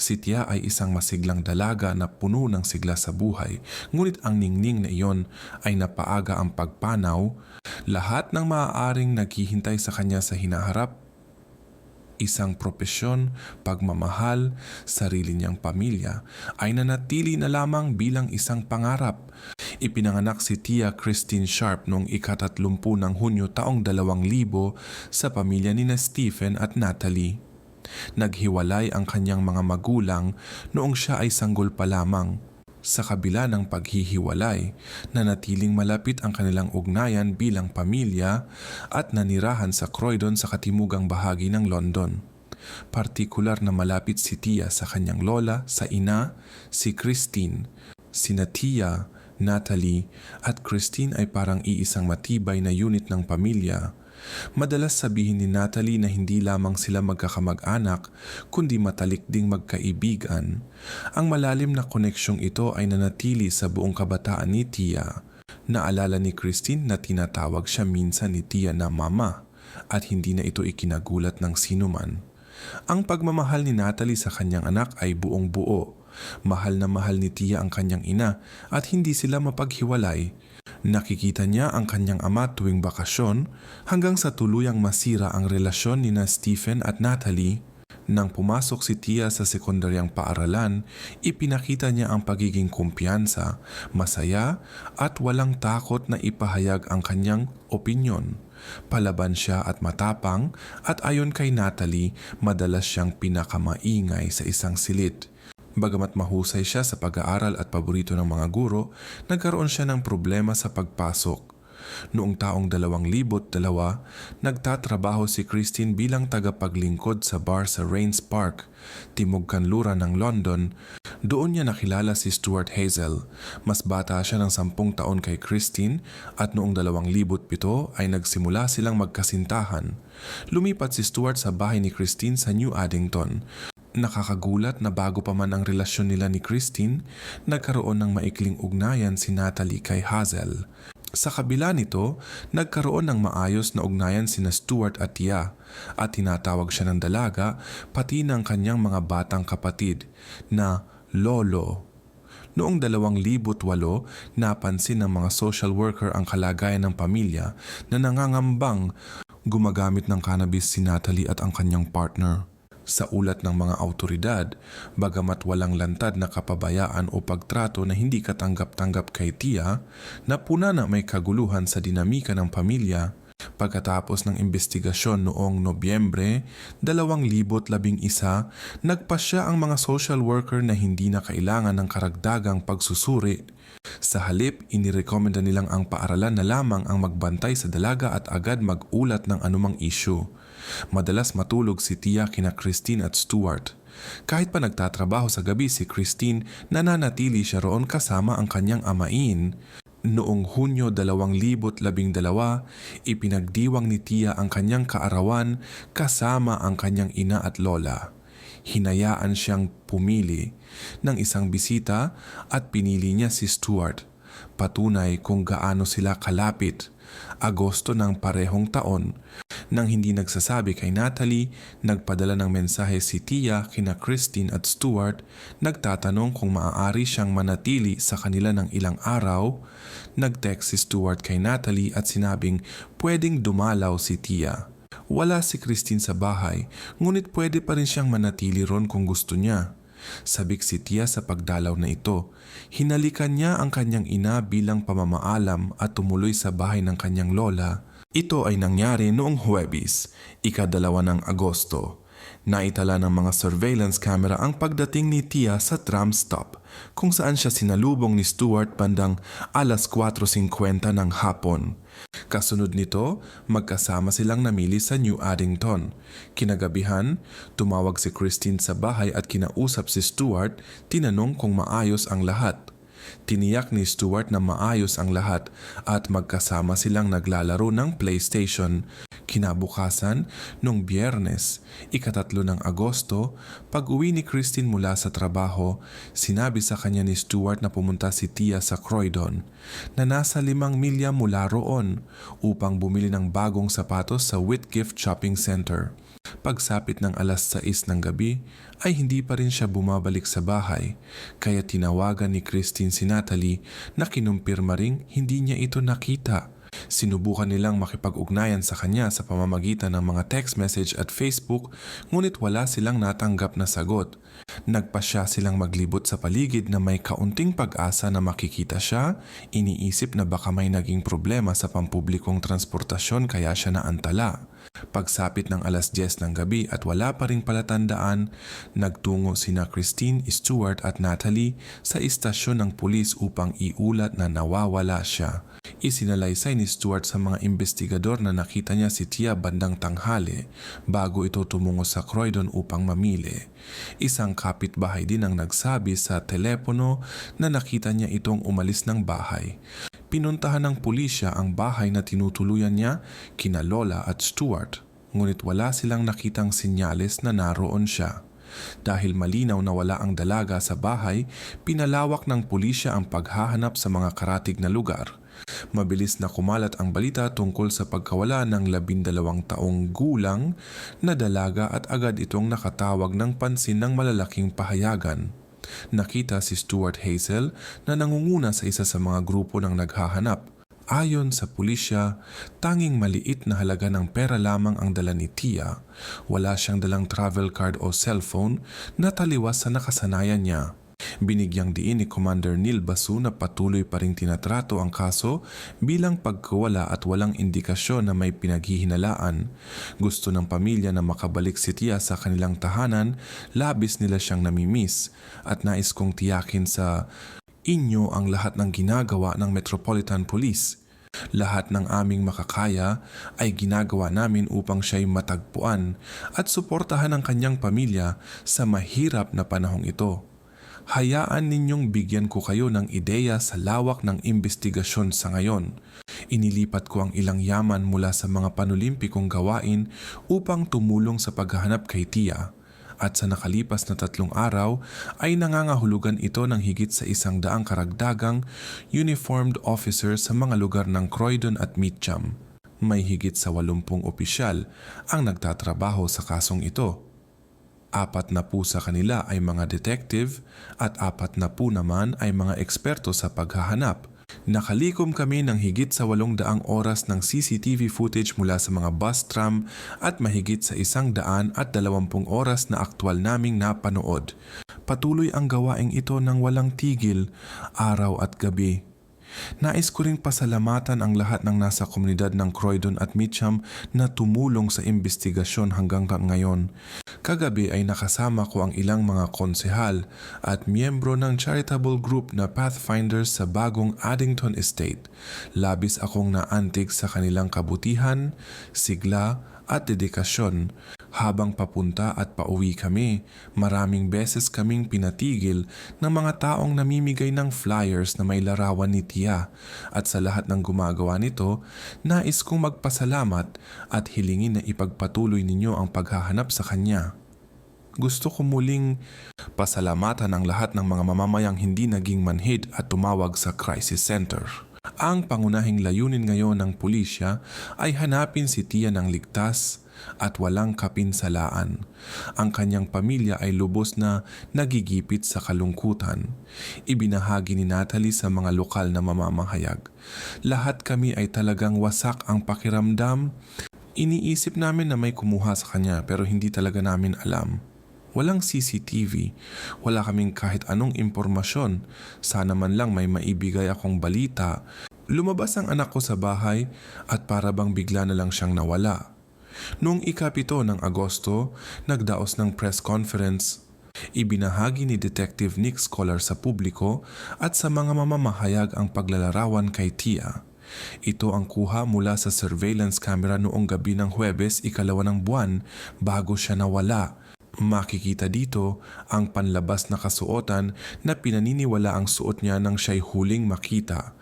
Si Tia ay isang masiglang dalaga na puno ng sigla sa buhay, ngunit ang ningning na iyon ay napaaga ang pagpanaw. Lahat ng maaaring naghihintay sa kanya sa hinaharap, isang propesyon, pagmamahal, sarili niyang pamilya, ay nanatili na lamang bilang isang pangarap. Ipinanganak si Tia Christine Sharp noong ika-30 ng Hunyo taong 2000 sa pamilya ni Stephen at Natalie. Naghiwalay ang kanyang mga magulang noong siya ay sanggol pa lamang. Sa kabila ng paghihiwalay, nanatiling malapit ang kanilang ugnayan bilang pamilya at nanirahan sa Croydon sa katimugang bahagi ng London. Partikular na malapit si Tia sa kanyang lola, sa ina, si Christine. Sina Tia, Natalie at Christine ay parang iisang matibay na unit ng pamilya. Madalas sabihin ni Natalie na hindi lamang sila magkakamag-anak kundi matalik ding magkaibigan. Ang malalim na koneksyong ito ay nanatili sa buong kabataan ni Tia. Naalala ni Christine na tinatawag siya minsan ni Tia na mama at hindi na ito ikinagulat ng sinuman. Ang pagmamahal ni Natalie sa kanyang anak ay buong buo. Mahal na mahal ni Tia ang kanyang ina at hindi sila mapaghiwalay. Nakikita niya ang kanyang ama tuwing bakasyon hanggang sa tuluyang masira ang relasyon ni Stephen at Natalie. Nang pumasok si Tia sa sekundaryang paaralan, ipinakita niya ang pagiging kumpiyansa, masaya at walang takot na ipahayag ang kanyang opinyon. Palaban siya at matapang at ayon kay Natalie, madalas siyang pinakamaingay sa isang silid. Bagamat mahusay siya sa pag-aaral at paborito ng mga guro, nagkaroon siya ng problema sa pagpasok. Noong taong 2002, nagtatrabaho si Christine bilang tagapaglingkod sa bar sa Rains Park, timog kanluran ng London. Doon niya nakilala si Stuart Hazel. Mas bata siya ng 10 taon kay Christine at noong 2007 ay nagsimula silang magkasintahan. Lumipat si Stuart sa bahay ni Christine sa New Addington. Nakakagulat na bago pa man ang relasyon nila ni Christine, nagkaroon ng maikling ugnayan si Natalie kay Hazel. Sa kabila nito, nagkaroon ng maayos na ugnayan sina Stuart at Tia at tinatawag siya ng dalaga pati ng kanyang mga batang kapatid na Lolo. Noong 2008, napansin ng mga social worker ang kalagayan ng pamilya na nangangambang gumagamit ng cannabis si Natalie at ang kanyang partner. Sa ulat ng mga awtoridad, bagamat walang lantad na kapabayaan o pagtrato na hindi katanggap-tanggap kay Tia, napuna na may kaguluhan sa dinamika ng pamilya. Pagkatapos ng investigasyon noong Nobyembre 2011, nagpasya ang mga social worker na hindi na kailangan ng karagdagang pagsusuri. Sa halip, inirekomenda nilang ang paaralan na lamang ang magbantay sa dalaga at agad mag-ulat ng anumang issue. Madalas matulog si Tia kina Christine at Stuart. Kahit pa nagtatrabaho sa gabi si Christine, nananatili siya roon kasama ang kanyang amain. Noong Hunyo 2012, ipinagdiwang ni Tia ang kanyang kaarawan kasama ang kanyang ina at lola. Hinayaan siyang pumili ng isang bisita at pinili niya si Stuart. Patunay kung gaano sila kalapit. Agosto ng parehong taon, nang hindi nagsasabi kay Natalie, nagpadala ng mensahe si Tia kina Christine at Stuart, nagtatanong kung maaari siyang manatili sa kanila ng ilang araw. Nag-text si Stuart kay Natalie at sinabing pwedeng dumalaw si Tia. Wala si Christine sa bahay, ngunit pwede pa rin siyang manatili ron kung gusto niya. Sabik si Tia sa pagdalaw na ito. Hinalikan niya ang kanyang ina bilang pamamaalam at tumuloy sa bahay ng kanyang lola. Ito ay nangyari noong Huwebes, ika-2 ng Agosto. Naitala ng mga surveillance camera ang pagdating ni Tia sa tram stop, kung saan siya sinalubong ni Stuart bandang 4:50 ng hapon. Kasunod nito, magkasama silang namili sa New Addington. Kinagabihan, tumawag si Christine sa bahay at kinausap si Stuart, tinanong kung maayos ang lahat. Tiniyak ni Stuart na maayos ang lahat at magkasama silang naglalaro ng PlayStation. Kinabukasan, nung Biyernes, ika-3 ng Agosto, pag-uwi ni Christine mula sa trabaho, sinabi sa kanya ni Stuart na pumunta si Tia sa Croydon, na nasa 5 milya mula roon upang bumili ng bagong sapatos sa Whitgift Shopping Center. Pagsapit ng alas 6 ng gabi ay hindi pa rin siya bumabalik sa bahay, kaya tinawagan ni Christine si Natalie na kinumpirma ring hindi niya ito nakita. Sinubukan nilang makipag-ugnayan sa kanya sa pamamagitan ng mga text message at Facebook, ngunit wala silang natanggap na sagot. Nagpasya silang maglibot sa paligid na may kaunting pag-asa na makikita siya. Iniisip na baka may naging problema sa pampublikong transportasyon kaya siya naantala. Pagsapit ng alas 10 ng gabi at wala pa ring palatandaan, nagtungo sina Christine, Stuart at Natalie sa istasyon ng pulis upang iulat na nawawala siya. Isinalaysay ni Stuart sa mga investigador na nakita niya si Tia bandang tanghali bago ito tumungo sa Croydon upang mamili. Isang kapitbahay din ang nagsabi sa telepono na nakita niya itong umalis ng bahay. Pinuntahan ng pulisya ang bahay na tinutuluyan niya kina Lola at Stuart, ngunit wala silang nakitang sinyales na naroon siya. Dahil malinaw na wala ang dalaga sa bahay, pinalawak ng pulisya ang paghahanap sa mga karatig na lugar. Mabilis na kumalat ang balita tungkol sa pagkawala ng 12 taong gulang na dalaga at agad itong nakatawag ng pansin ng malalaking pahayagan. Nakita si Stuart Hazel na nangunguna sa isa sa mga grupo ng naghahanap. Ayon sa pulisya, tanging maliit na halaga ng pera lamang ang dala ni Tia. Wala siyang dalang travel card o cellphone na taliwas sa nakasanayan niya. Binigyang diin ni Commander Neil Basu na patuloy pa ring tinatrato ang kaso bilang pagkawala at walang indikasyon na may pinaghihinalaan. Gusto ng pamilya na makabalik si Tia sa kanilang tahanan, labis nila siyang namimiss at nais kong tiyakin sa inyo ang lahat ng ginagawa ng Metropolitan Police. Lahat ng aming makakaya ay ginagawa namin upang siya'y matagpuan at suportahan ang kanyang pamilya sa mahirap na panahong ito. Hayaan ninyong bigyan ko kayo ng ideya sa lawak ng investigasyon sa ngayon. Inilipat ko ang ilang yaman mula sa mga panulimpikong gawain upang tumulong sa paghahanap kay Tia. At sa nakalipas na 3 araw ay nangangahulugan ito ng higit sa 100 karagdagang uniformed officer sa mga lugar ng Croydon at Meacham. May higit sa 80 opisyal ang nagtatrabaho sa kasong ito. 4 na po sa kanila ay mga detective at 4 na po naman ay mga eksperto sa paghahanap. Nakalikom kami ng higit sa 800 oras ng CCTV footage mula sa mga bus tram at mahigit sa 120 oras na aktwal naming napanood. Patuloy ang gawaing ito ng walang tigil, araw at gabi. Nais ko ring pasalamatan ang lahat ng nasa komunidad ng Croydon at Meacham na tumulong sa investigasyon hanggang ngayon. Kagabi ay nakasama ko ang ilang mga konsehal at miyembro ng charitable group na Pathfinders sa bagong Addington Estate. Labis akong naantig sa kanilang kabutihan, sigla at dedikasyon. Habang papunta at pauwi kami, maraming beses kaming pinatigil ng mga taong namimigay ng flyers na may larawan ni Tia. At sa lahat ng gumagawa nito, nais kong magpasalamat at hilingin na ipagpatuloy ninyo ang paghahanap sa kanya. Gusto ko muling pasalamatan ang lahat ng mga mamamayang hindi naging manhid at tumawag sa crisis center. Ang pangunahing layunin ngayon ng pulisya ay hanapin si Tia ng ligtas at walang kapinsalaan. Ang kanyang pamilya ay lubos na nagigipit sa kalungkutan. Ibinahagi ni Natalie sa mga lokal na mamamahayag. Lahat kami ay talagang wasak ang pakiramdam. Iniisip namin na may kumuha sa kanya pero hindi talaga namin alam. Walang CCTV, wala kaming kahit anong impormasyon. Sana man lang may maibigay akong balita. Lumabas ang anak ko sa bahay at para bang bigla na lang siyang nawala. Noong 7 ng Agosto, nagdaos ng press conference. Ibinahagi ni Detective Nick Scholar sa publiko at sa mga mamamahayag ang paglalarawan kay Tia. Ito ang kuha mula sa surveillance camera noong gabi ng Huwebes, 2 ng buwan bago siya nawala. Makikita dito ang panlabas na kasuotan na pinaniniwala ang suot niya nang siya'y huling makita.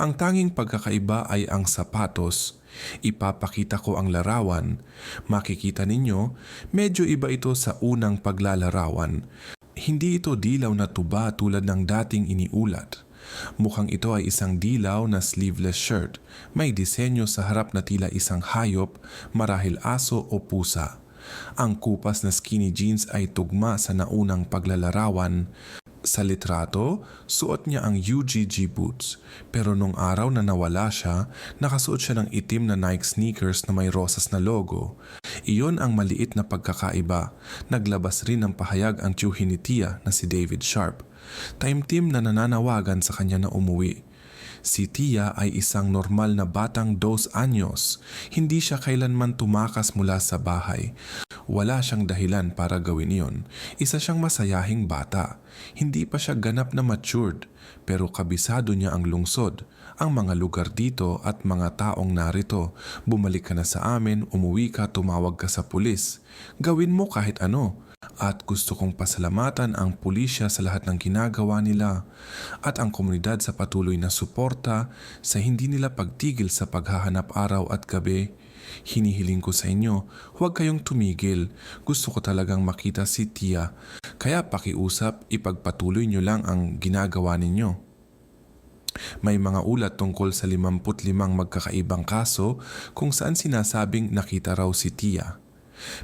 Ang tanging pagkakaiba ay ang sapatos. Ipapakita ko ang larawan. Makikita ninyo, medyo iba ito sa unang paglalarawan. Hindi ito dilaw na tuba tulad ng dating iniulat. Mukhang ito ay isang dilaw na sleeveless shirt. May disenyo sa harap na tila isang hayop, marahil aso o pusa. Ang kupas na skinny jeans ay tugma sa naunang paglalarawan. Sa litrato, suot niya ang UGG boots. Pero nung araw na nawala siya, nakasuot siya ng itim na Nike sneakers na may rosas na logo. Iyon ang maliit na pagkakaiba. Naglabas rin ng pahayag ang tiyuhin ni Tia na si David Sharp. Taimtim na nananawagan sa kanya na umuwi. Si Tia ay isang normal na batang 2 anyos. Hindi siya kailanman tumakas mula sa bahay. Wala siyang dahilan para gawin iyon. Isa siyang masayahing bata. Hindi pa siya ganap na matured, pero kabisado niya ang lungsod, ang mga lugar dito at mga taong narito. Bumalik ka na sa amin, umuwi ka, tumawag ka sa pulis. Gawin mo kahit ano. At gusto kong pasalamatan ang pulisya sa lahat ng ginagawa nila at ang komunidad sa patuloy na suporta sa hindi nila pagtigil sa paghahanap araw at gabi. Hinihiling ko sa inyo, huwag kayong tumigil. Gusto ko talagang makita si Tia. Kaya pakiusap, ipagpatuloy nyo lang ang ginagawa ninyo. May mga ulat tungkol sa 55 magkakaibang kaso kung saan sinasabing nakita raw si Tia.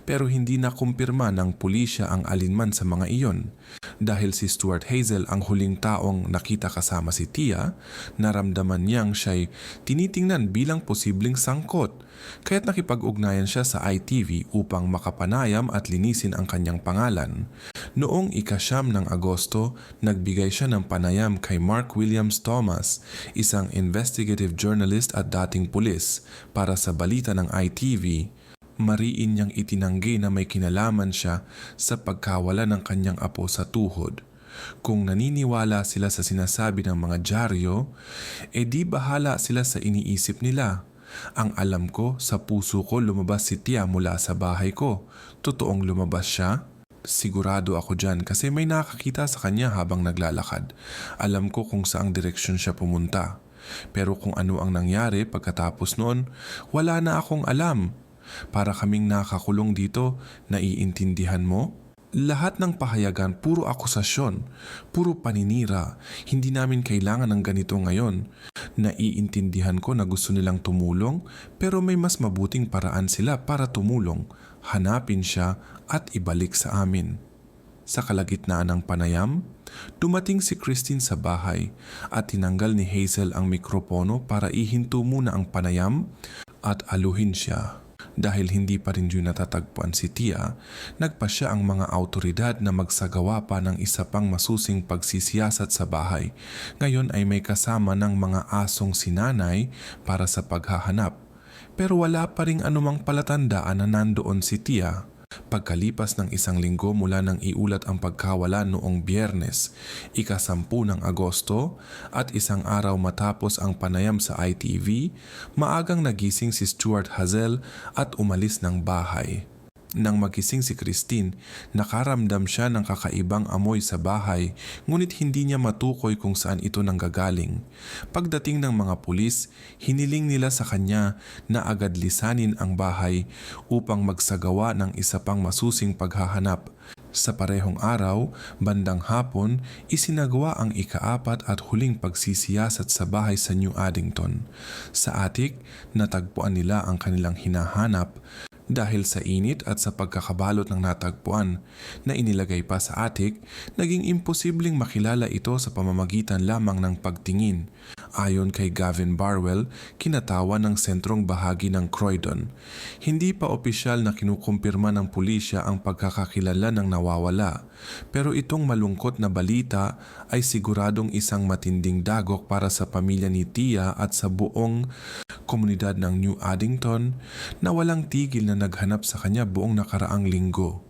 Pero hindi na kumpirma ng pulisya ang alinman sa mga iyon. Dahil si Stuart Hazel ang huling taong nakita kasama si Tia, naramdaman niyang siya'y tinitingnan bilang posibleng sangkot. Kaya't nakipag-ugnayan siya sa ITV upang makapanayam at linisin ang kanyang pangalan. Noong ika-9 ng Agosto, nagbigay siya ng panayam kay Mark Williams Thomas, isang investigative journalist at dating pulis, para sa balita ng ITV. Mariin niyang itinanggi na may kinalaman siya sa pagkawala ng kanyang apo sa tuhod. Kung naniniwala sila sa sinasabi ng mga dyaryo, di bahala sila sa iniisip nila. Ang alam ko, sa puso ko lumabas si Tia mula sa bahay ko. Totoong lumabas siya? Sigurado ako dyan kasi may nakakita sa kanya habang naglalakad. Alam ko kung saang direksyon siya pumunta. Pero kung ano ang nangyari pagkatapos noon, wala na akong alam. Para kaming nakakulong dito, naiintindihan mo? Lahat ng pahayagan puro akusasyon, puro paninira. Hindi namin kailangan ng ganito ngayon. Naiintindihan ko na gusto nilang tumulong, pero may mas mabuting paraan sila para tumulong. Hanapin siya at ibalik sa amin. Sa kalagitnaan ng panayam, dumating si Christine sa bahay at tinanggal ni Hazel ang mikropono para ihinto muna ang panayam at aluhin siya. Dahil hindi pa rin yun natatagpuan si Tia, nagpasya ang mga autoridad na magsagawa pa ng isa pang masusing pagsisiyasat sa bahay. Ngayon ay may kasama ng mga asong sinanay para sa paghahanap. Pero wala pa ring anumang palatandaan na nandoon si Tia. Pagkalipas ng 1 linggo mula nang iulat ang pagkawala noong Biyernes, ika-10 ng Agosto at 1 araw matapos ang panayam sa ITV, maagang nagising si Stuart Hazel at umalis ng bahay. Nang magising si Christine, nakaramdam siya ng kakaibang amoy sa bahay, ngunit hindi niya matukoy kung saan ito nanggagaling. Pagdating ng mga pulis, hiniling nila sa kanya na agad lisanin ang bahay upang magsagawa ng isa pang masusing paghahanap. Sa parehong araw, bandang hapon, isinagawa ang ika-4 at huling pagsisiyasat sa bahay sa New Addington. Sa atik, natagpuan nila ang kanilang hinahanap. Dahil sa init at sa pagkakabalot ng natagpuan na inilagay pa sa atik, naging imposibleng makilala ito sa pamamagitan lamang ng pagtingin. Ayon kay Gavin Barwell, kinatawa ng sentrong bahagi ng Croydon. Hindi pa opisyal na kinukumpirma ng pulisya ang pagkakakilala ng nawawala, pero itong malungkot na balita ay siguradong isang matinding dagok para sa pamilya ni Tia at sa buong komunidad ng New Addington na walang tigil na naghanap sa kanya buong nakaraang linggo.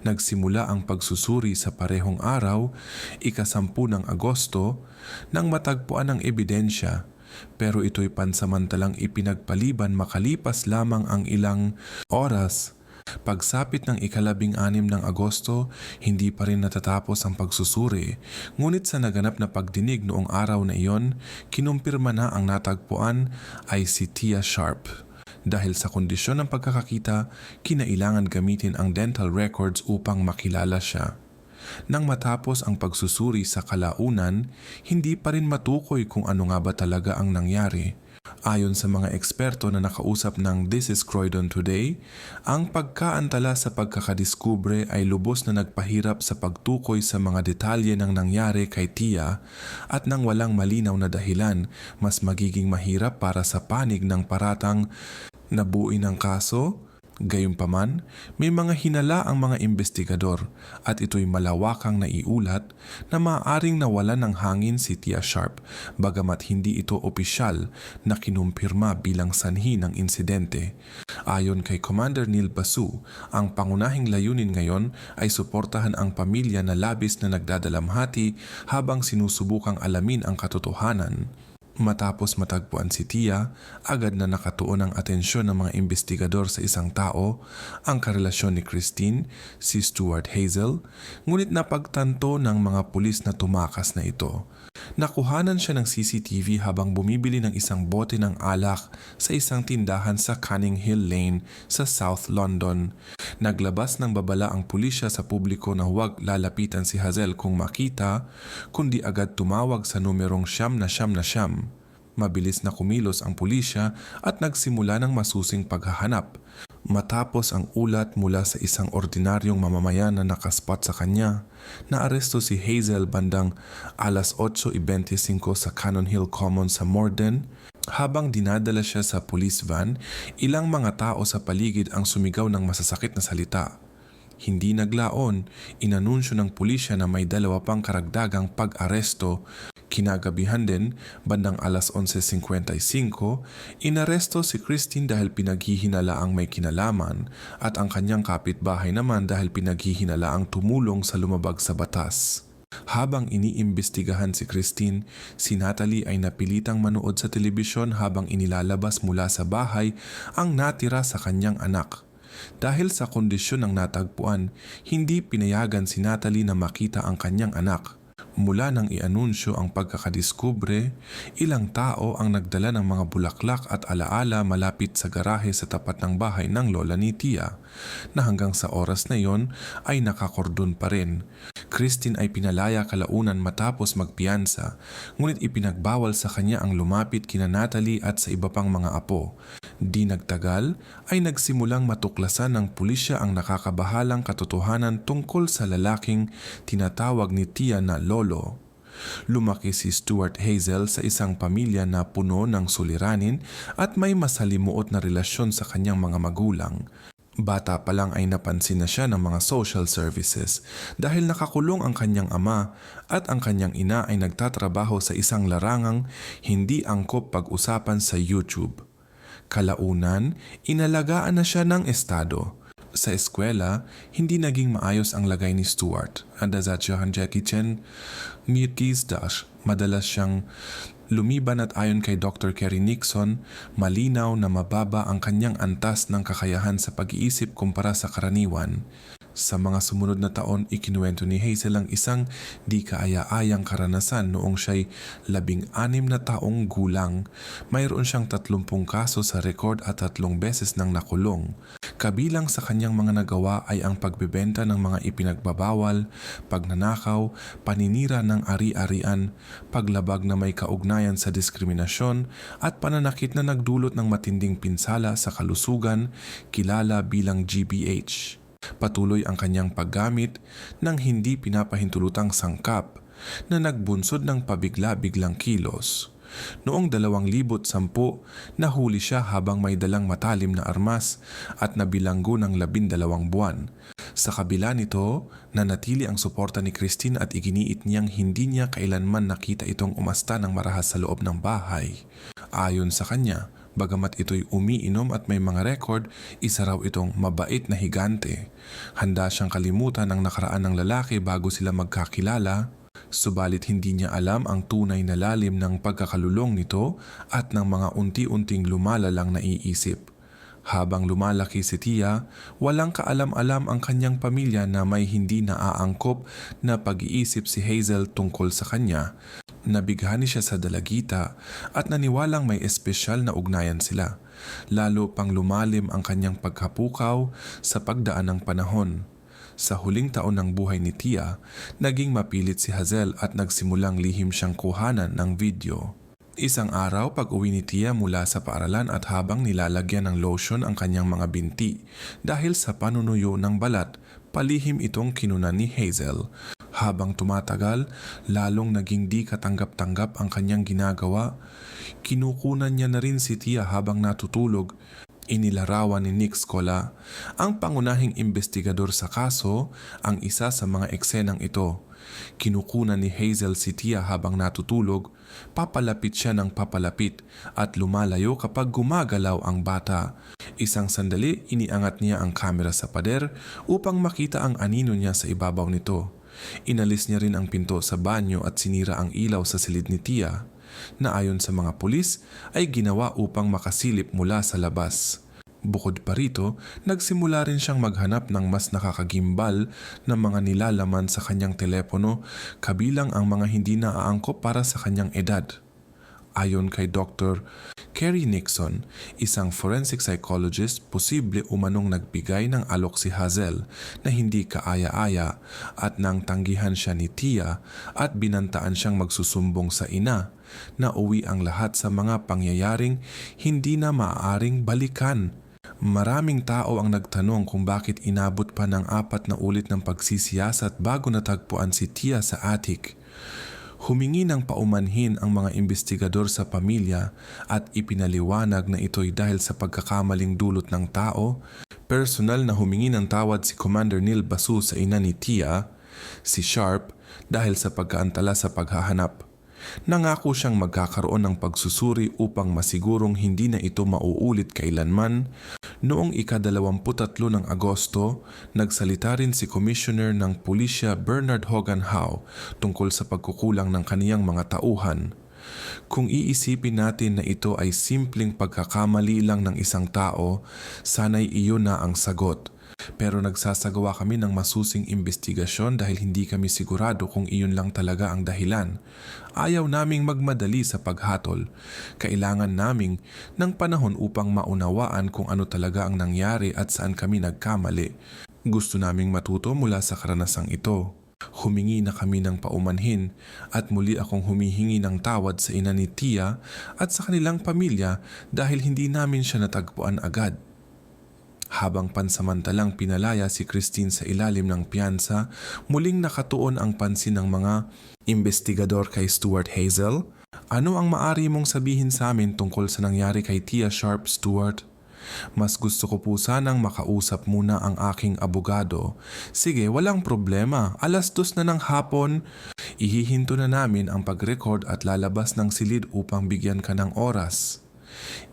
Nagsimula ang pagsusuri sa parehong araw, ika-10 ng Agosto, nang matagpuan ang ebidensya, pero ito'y pansamantalang ipinagpaliban makalipas lamang ang ilang oras. Pagsapit ng ika-16 ng Agosto, hindi pa rin natatapos ang pagsusuri, ngunit sa naganap na pagdinig noong araw na iyon, kinumpirma na ang natagpuan ay si Tia Sharp. Dahil sa kondisyon ng pagkakakita, kinailangan gamitin ang dental records upang makilala siya. Nang matapos ang pagsusuri sa kalaunan, hindi pa rin matukoy kung ano nga ba talaga ang nangyari. Ayon sa mga eksperto na nakausap ng This is Croydon Today, ang pagkaantala sa pagkakadiskubre ay lubos na nagpahirap sa pagtukoy sa mga detalye ng nangyari kay Tia at nang walang malinaw na dahilan, mas magiging mahirap para sa panig ng paratang nabuin ang kaso. Gayunpaman, may mga hinala ang mga investigador at ito'y malawakang naiulat na maaaring nawalan ng hangin si Tia Sharp bagamat hindi ito opisyal na kinumpirma bilang sanhi ng insidente. Ayon kay Commander Neil Basu, ang pangunahing layunin ngayon ay suportahan ang pamilya na labis na nagdadalamhati habang sinusubukang alamin ang katotohanan. Matapos matagpuan si Tia, agad na nakatuon ang atensyon ng mga investigador sa isang tao, ang karelasyon ni Christine, si Stuart Hazel, ngunit napagtanto ng mga pulis na tumakas na ito. Nakuhanan siya ng CCTV habang bumibili ng isang bote ng alak sa isang tindahan sa Canning Hill Lane sa South London. Naglabas ng babala ang pulisya sa publiko na huwag lalapitan si Hazel kung makita, kundi agad tumawag sa numerong 999. Mabilis na kumilos ang pulisya at nagsimula ng masusing paghahanap. Matapos ang ulat mula sa isang ordinaryong mamamayan na nakaspot sa kanya, naaresto si Hazel bandang 8:25 sa Cannon Hill Common sa Morden. Habang dinadala siya sa police van, ilang mga tao sa paligid ang sumigaw ng masasakit na salita. Hindi naglaon, inanunsyo ng pulisya na may 2 pang karagdagang pag-aresto. Kinagabihan din, bandang 11:55, inaresto si Christine dahil pinaghihinalaang may kinalaman at ang kanyang kapitbahay naman dahil pinaghihinalaang tumulong sa lumabag sa batas. Habang iniimbestigahan si Christine, si Natalie ay napilitang manood sa telebisyon habang inilalabas mula sa bahay ang natira sa kanyang anak. Dahil sa kondisyon ng natagpuan, hindi pinayagan si Natalie na makita ang kanyang anak. Mula nang ianunsyo ang pagkakadiskubre, ilang tao ang nagdala ng mga bulaklak at alaala malapit sa garahe sa tapat ng bahay ng lola ni Tia, na hanggang sa oras na iyon ay nakakordon pa rin. Christine ay pinalaya kalaunan matapos magpiyansa, ngunit ipinagbawal sa kanya ang lumapit kina Natalie at sa iba pang mga apo. Di nagtagal ay nagsimulang matuklasan ng pulisya ang nakakabahalang katotohanan tungkol sa lalaking tinatawag ni Tia na Lolo. Lumaki si Stuart Hazel sa isang pamilya na puno ng suliranin at may masalimuot na relasyon sa kanyang mga magulang. Bata pa lang ay napansin na siya ng mga social services dahil nakakulong ang kanyang ama at ang kanyang ina ay nagtatrabaho sa isang larangang hindi angkop pag-usapan sa YouTube. Kalaunan, inalagaan na siya ng estado. Sa eskwela, hindi naging maayos ang lagay ni Stuart. Madalas siyang lumiban at ayon kay Dr. Kerry Nixon, malinaw na mababa ang kanyang antas ng kakayahan sa pag-iisip kumpara sa karaniwan. Sa mga sumunod na taon, ikinuwento ni Hazel ang isang di kaaya-ayang karanasan noong siya'y 16 na taong gulang. Mayroon siyang 30 kaso sa rekord at 3 beses nang nakulong. Kabilang sa kanyang mga nagawa ay ang pagbebenta ng mga ipinagbabawal, pagnanakaw, paninira ng ari-arian, paglabag na may kaugnayan sa diskriminasyon at pananakit na nagdulot ng matinding pinsala sa kalusugan, kilala bilang GBH. Patuloy ang kanyang paggamit ng hindi pinapahintulutang sangkap na nagbunsod ng pabigla-biglang kilos. Noong 2010, nahuli siya habang may dalang matalim na armas at nabilanggo ng 12 buwan. Sa kabila nito, nanatili ang suporta ni Christine at iginiit niyang hindi niya kailanman nakita itong umasta ng marahas sa loob ng bahay. Ayon sa kanya, bagamat ito'y umiinom at may mga record, isa raw itong mabait na higante. Handa siyang kalimutan ang nakaraan ng lalaki bago sila magkakilala, subalit hindi niya alam ang tunay na lalim ng pagkakalulong nito at ng mga unti-unting lumalalang naiisip. Habang lumalaki si Tia, walang kaalam-alam ang kanyang pamilya na may hindi naaangkop na pag-iisip si Hazel tungkol sa kanya. Nabighani siya sa dalagita at naniwalang may espesyal na ugnayan sila. Lalo pang lumalim ang kanyang paghapukaw sa pagdaan ng panahon. Sa huling taon ng buhay ni Tia, naging mapilit si Hazel at nagsimulang lihim siyang kuhanan ng video. Isang araw pag-uwi ni Tia mula sa paaralan at habang nilalagyan ng lotion ang kanyang mga binti dahil sa panunuyo ng balat, palihim itong kinunan ni Hazel. Habang tumatagal, lalong naging di katanggap-tanggap ang kanyang ginagawa. Kinukunan niya na rin si Tia habang natutulog. Inilarawan ni Nick Scola, ang pangunahing investigador sa kaso, ang isa sa mga eksenang ito. Kinukunan ni Hazel si Tia habang natutulog, papalapit siya ng papalapit at lumalayo kapag gumagalaw ang bata. Isang sandali iniangat niya ang kamera sa pader upang makita ang anino niya sa ibabaw nito. Inalis niya rin ang pinto sa banyo at sinira ang ilaw sa silid ni Tia, na ayon sa mga pulis ay ginawa upang makasilip mula sa labas. Bukod pa rito, nagsimula rin siyang maghanap ng mas nakakagimbal na mga nilalaman sa kanyang telepono, kabilang ang mga hindi naaangkop para sa kanyang edad. Ayon kay Dr. Kerry Nixon, isang forensic psychologist, posible umanong nagbigay ng alok si Hazel na hindi kaaya-aya at nang tanggihan siya ni Tia at binantaan siyang magsusumbong sa ina, na uwi ang lahat sa mga pangyayaring hindi na maaaring balikan. Maraming tao ang nagtanong kung bakit inabot pa ng 4 na ulit ng pagsisiyasat bago natagpuan si Tia sa attic. Humingi ng paumanhin ang mga investigador sa pamilya at ipinaliwanag na ito'y dahil sa pagkakamaling dulot ng tao. Personal na humingi ng tawad si Commander Neil Basu sa ina ni Tia, si Sharp, dahil sa pagkaantala sa paghahanap. Nangako siyang magkakaroon ng pagsusuri upang masigurong hindi na ito mauulit kailanman. Noong ika-23 ng Agosto, nagsalita rin si Commissioner ng Pulisya Bernard Hogan Howe tungkol sa pagkukulang ng kaniyang mga tauhan. Kung iisipin natin na ito ay simpleng pagkakamali lang ng isang tao, sana'y iyon na ang sagot. Pero nagsasagawa kami ng masusing investigasyon dahil hindi kami sigurado kung iyon lang talaga ang dahilan. Ayaw naming magmadali sa paghatol. Kailangan naming ng panahon upang maunawaan kung ano talaga ang nangyari at saan kami nagkamali. Gusto naming matuto mula sa karanasang ito. Humingi na kami ng paumanhin at muli akong humihingi ng tawad sa ina ni Tia at sa kanilang pamilya dahil hindi namin siya natagpuan agad. Habang pansamantalang pinalaya si Christine sa ilalim ng piyansa, muling nakatuon ang pansin ng mga investigador kay Stuart Hazel. Ano ang maari mong sabihin sa amin tungkol sa nangyari kay Tia Sharp, Stuart? Mas gusto ko po sanang makausap muna ang aking abogado. Sige, walang problema. 2:00 na ng hapon. Ihihinto na namin ang pag-record at lalabas ng silid upang bigyan ka ng oras.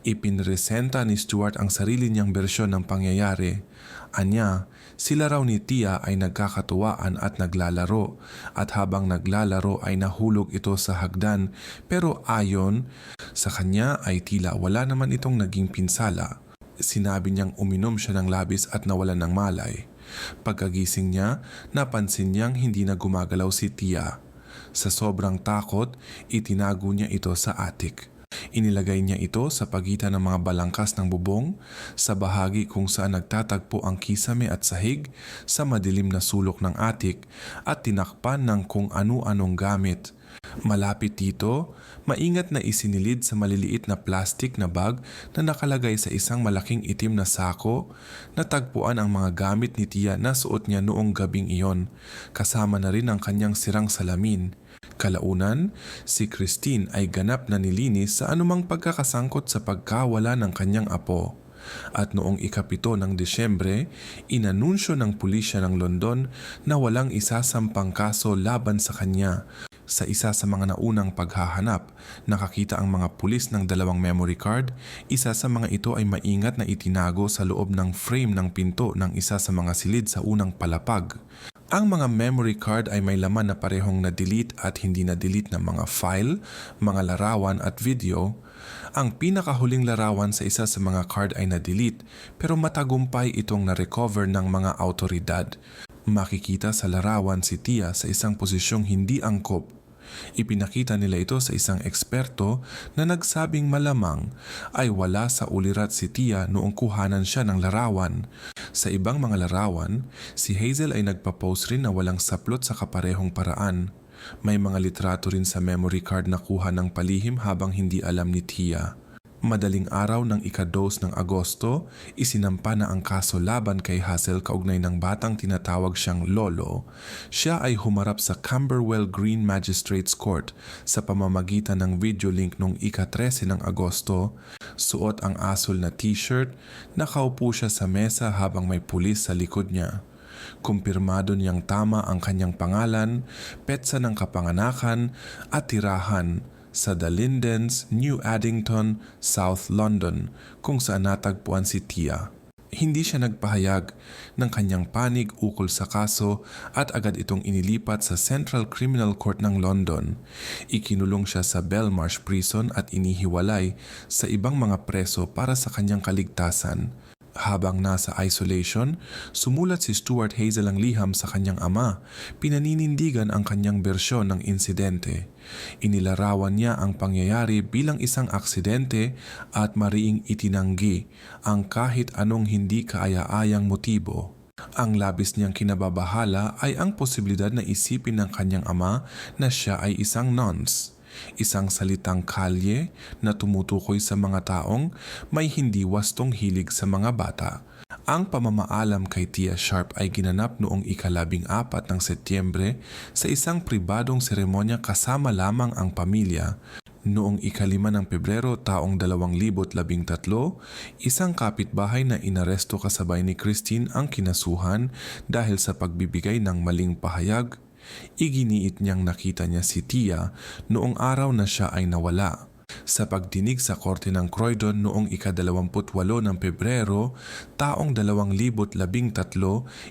Ipinresenta ni Stuart ang sarili niyang bersyon ng pangyayari. Anya, sila raw ni Tia ay nagkakatuwaan at naglalaro at habang naglalaro ay nahulog ito sa hagdan, pero ayon sa kanya ay tila wala naman itong naging pinsala. Sinabi niyang uminom siya ng labis at nawalan ng malay. Pagkagising niya, napansin niyang hindi na gumagalaw si Tia. Sa sobrang takot, itinago niya ito sa attic. Inilagay niya ito sa pagitan ng mga balangkas ng bubong, sa bahagi kung saan nagtatagpo ang kisame at sahig, sa madilim na sulok ng attic at tinakpan ng kung ano-anong gamit. Malapit dito, maingat na isinilid sa maliliit na plastic na bag na nakalagay sa isang malaking itim na sako. Natagpuan ang mga gamit ni Tia na suot niya noong gabing iyon, kasama na rin ang kanyang sirang salamin. Kalaunan, si Christine ay ganap na nilinis sa anumang pagkakasangkot sa pagkawala ng kanyang apo. At noong ika-7 ng Disyembre, inanunsyo ng pulisya ng London na walang isasampang kaso laban sa kanya. Sa isa sa mga naunang paghahanap, nakakita ang mga pulis ng 2 memory card. Isa sa mga ito ay maingat na itinago sa loob ng frame ng pinto ng isa sa mga silid sa unang palapag. Ang mga memory card ay may laman na parehong na-delete at hindi na-delete na mga file, mga larawan at video. Ang pinakahuling larawan sa isa sa mga card ay na-delete pero matagumpay itong na-recover ng mga awtoridad. Makikita sa larawan si Tia sa isang posisyong hindi angkop. Ipinakita nila ito sa isang eksperto na nagsabing malamang ay wala sa ulirat si Tia noong kuhanan siya ng larawan. Sa ibang mga larawan, si Hazel ay nagpa-post rin na walang saplot sa kaparehong paraan. May mga litrato rin sa memory card na kuha ng palihim habang hindi alam ni Tia. Madaling araw ng ika-2 ng Agosto, isinampa na ang kaso laban kay Hazel kaugnay ng batang tinatawag siyang Lolo. Siya ay humarap sa Camberwell Green Magistrates Court sa pamamagitan ng video link noong ika-13 ng Agosto. Suot ang asul na t-shirt, nakaupo siya sa mesa habang may pulis sa likod niya. Kumpirmado niyang tama ang kanyang pangalan, petsa ng kapanganakan at tirahan sa The Lindens, New Addington, South London, kung saan natagpuan si Tia. Hindi siya nagpahayag ng kanyang panig ukol sa kaso at agad itong inilipat sa Central Criminal Court ng London. Ikinulong siya sa Belmarsh Prison at inihiwalay sa ibang mga preso para sa kanyang kaligtasan. Habang nasa isolation, sumulat si Stuart Hazel ang liham sa kanyang ama. Pinaninindigan ang kanyang bersyon ng insidente. Inilarawan niya ang pangyayari bilang isang aksidente at mariing itinanggi ang kahit anong hindi kaaya-ayang motibo. Ang labis niyang kinababahala ay ang posibilidad na isipin ng kanyang ama na siya ay isang nonce. Isang salitang kalye na tumutukoy sa mga taong may hindi wastong hilig sa mga bata. Ang pamamaalam kay Tia Sharp ay ginanap noong ika-14 ng Setyembre sa isang pribadong seremonya kasama lamang ang pamilya. Noong ika-5 ng Pebrero taong 2013, isang kapitbahay na inaresto kasabay ni Christine ang kinasuhan dahil sa pagbibigay ng maling pahayag. Iginiit niyang nakita niya si Tia noong araw na siya ay nawala. Sa pagdinig sa korte ng Croydon noong ika-28 ng Pebrero, taong 2013,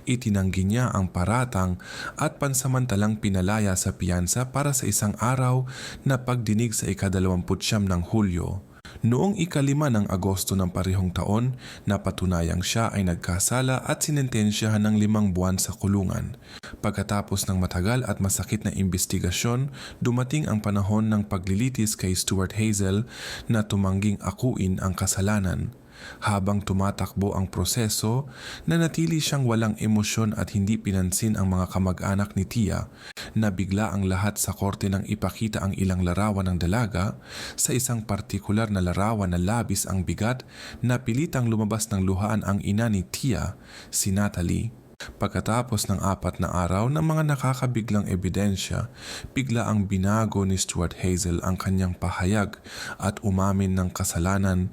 itinanggi niya ang paratang at pansamantalang pinalaya sa piyansa para sa isang araw na pagdinig sa ika-29 ng Hulyo. Noong ika-5 ng Agosto ng parehong taon, napatunayang siya ay nagkasala at sinentensyahan ng 5 buwan sa kulungan. Pagkatapos ng matagal at masakit na imbestigasyon, dumating ang panahon ng paglilitis kay Stuart Hazel na tumangging akuin ang kasalanan. Habang tumatakbo ang proseso, nanatili siyang walang emosyon at hindi pinansin ang mga kamag-anak ni Tia. Nabigla ang lahat sa korte nang ipakita ang ilang larawan ng dalaga. Sa isang partikular na larawan na labis ang bigat, napilitang lumabas ng luhaan ang ina ni Tia, si Natalie. Pagkatapos ng 4 na araw ng mga nakakabiglang ebidensya, bigla ang binago ni Stuart Hazel ang kanyang pahayag at umamin ng kasalanan.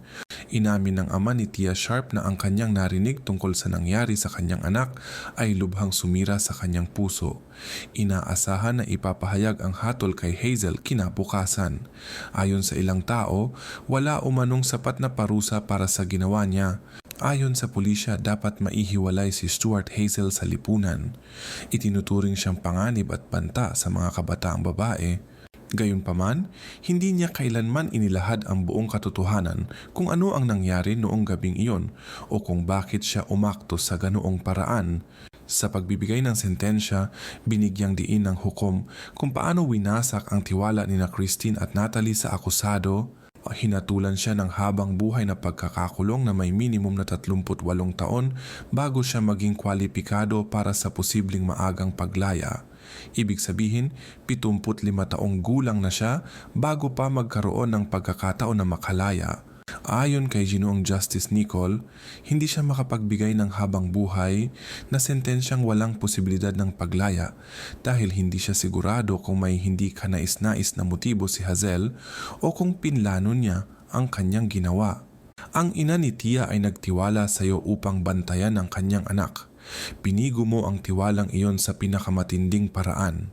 Inamin ng ama ni Tia Sharp na ang kanyang narinig tungkol sa nangyari sa kanyang anak ay lubhang sumira sa kanyang puso. Inaasahan na ipapahayag ang hatol kay Hazel kinabukasan. Ayon sa ilang tao, wala umanong sapat na parusa para sa ginawa niya. Ayon sa pulisya, dapat maihiwalay si Stuart Hazel sa lipunan. Itinuturing siyang panganib at banta sa mga kabataang babae. Gayunpaman, hindi niya kailanman inilahad ang buong katotohanan kung ano ang nangyari noong gabing iyon o kung bakit siya umakto sa ganoong paraan. Sa pagbibigay ng sentensya, binigyang diin ng hukom kung paano winasak ang tiwala ni Christine at Natalie sa akusado. Hinatulan siya ng habang buhay na pagkakakulong na may minimum na 38 taon bago siya maging kwalipikado para sa posibleng maagang paglaya. Ibig sabihin, 75 taong gulang na siya bago pa magkaroon ng pagkakataon na makalaya. Ayon kay Ginoong Justice Nicol, hindi siya makapagbigay ng habang buhay na sentensyang walang posibilidad ng paglaya dahil hindi siya sigurado kung may hindi kanais-nais na motibo si Hazel o kung pinlano niya ang kanyang ginawa. Ang ina ni Tia ay nagtiwala sa iyo upang bantayan ang kanyang anak. Pinigo mo ang tiwalang iyon sa pinakamatinding paraan.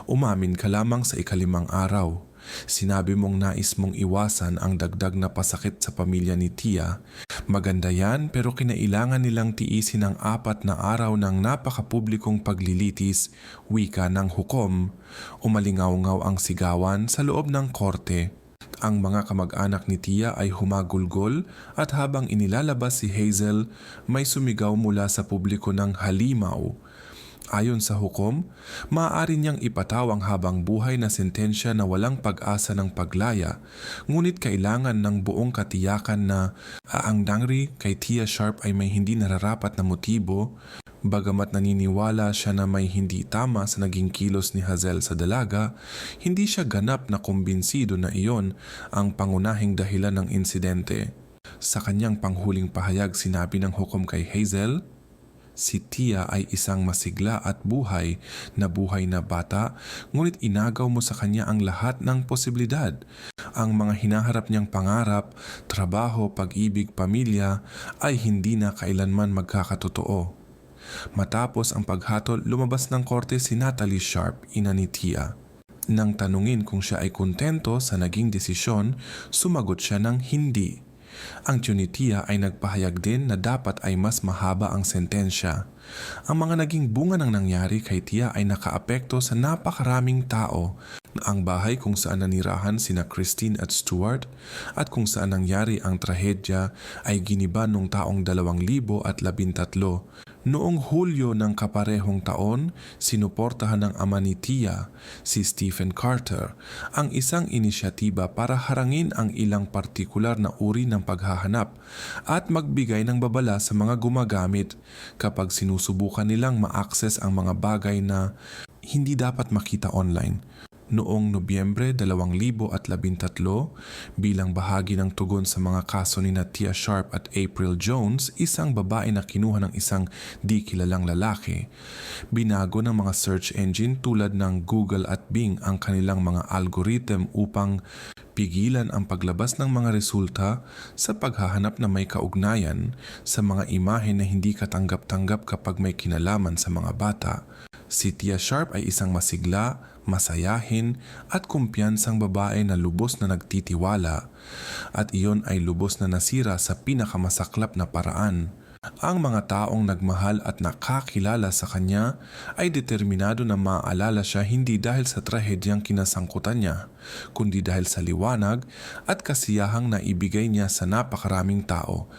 Umamin ka lamang sa ika-5 araw. Sinabi mong nais mong iwasan ang dagdag na pasakit sa pamilya ni Tia. Maganda yan, pero kinailangan nilang tiisin ang 4 na araw ng napakapublikong paglilitis, wika ng hukom. Umalingaw-ngaw ang sigawan sa loob ng korte. Ang mga kamag-anak ni Tia ay humagulgol at habang inilalabas si Hazel, may sumigaw mula sa publiko ng halimaw. Ayon sa hukom, maaari niyang ipatawang habang buhay na sentensya na walang pag-asa ng paglaya, ngunit kailangan ng buong katiyakan na ang dangri kay Tia Sharp ay may hindi nararapat na motibo, bagamat naniniwala siya na may hindi tama sa naging kilos ni Hazel sa dalaga, hindi siya ganap na kumbinsido na iyon ang pangunahing dahilan ng insidente. Sa kanyang panghuling pahayag, sinabi ng hukom kay Hazel, si Tia ay isang masigla at buhay na bata, ngunit inagaw mo sa kanya ang lahat ng posibilidad. Ang mga hinaharap niyang pangarap, trabaho, pag-ibig, pamilya ay hindi na kailanman magkakatotoo. Matapos ang paghatol, lumabas ng korte si Natalie Sharp, ina ni Tia. Nang tanungin kung siya ay kontento sa naging desisyon, sumagot siya ng hindi. Ang tiyo ni Tia ay nagpahayag din na dapat ay mas mahaba ang sentensya. Ang mga naging bunga ng nangyari kay Tia ay nakaapekto sa napakaraming tao. Ang bahay kung saan nanirahan sina Christine at Stuart at kung saan nangyari ang trahedya ay giniba noong taong 2013. Noong Hulyo ng kaparehong taon, sinuportahan ng ama ni Tia, si Stephen Carter, ang isang inisyatiba para harangin ang ilang partikular na uri ng paghahanap at magbigay ng babala sa mga gumagamit kapag sinusubukan nilang ma-access ang mga bagay na hindi dapat makita online. Noong Nobyembre 2013, bilang bahagi ng tugon sa mga kaso ni Tia Sharp at April Jones, isang babae na kinuha ng isang di kilalang lalaki, binago ng mga search engine tulad ng Google at Bing ang kanilang mga algorithm upang pigilan ang paglabas ng mga resulta sa paghahanap na may kaugnayan sa mga imahe na hindi katanggap-tanggap kapag may kinalaman sa mga bata. Si Tia Sharp ay isang masigla, masayahin at kumpiyansang babae na lubos na nagtitiwala at iyon ay lubos na nasira sa pinakamasaklap na paraan. Ang mga taong nagmahal at nakakilala sa kanya ay determinado na maaalala siya hindi dahil sa trahedyang kinasangkutan niya, kundi dahil sa liwanag at kasiyahang naibigay niya sa napakaraming tao.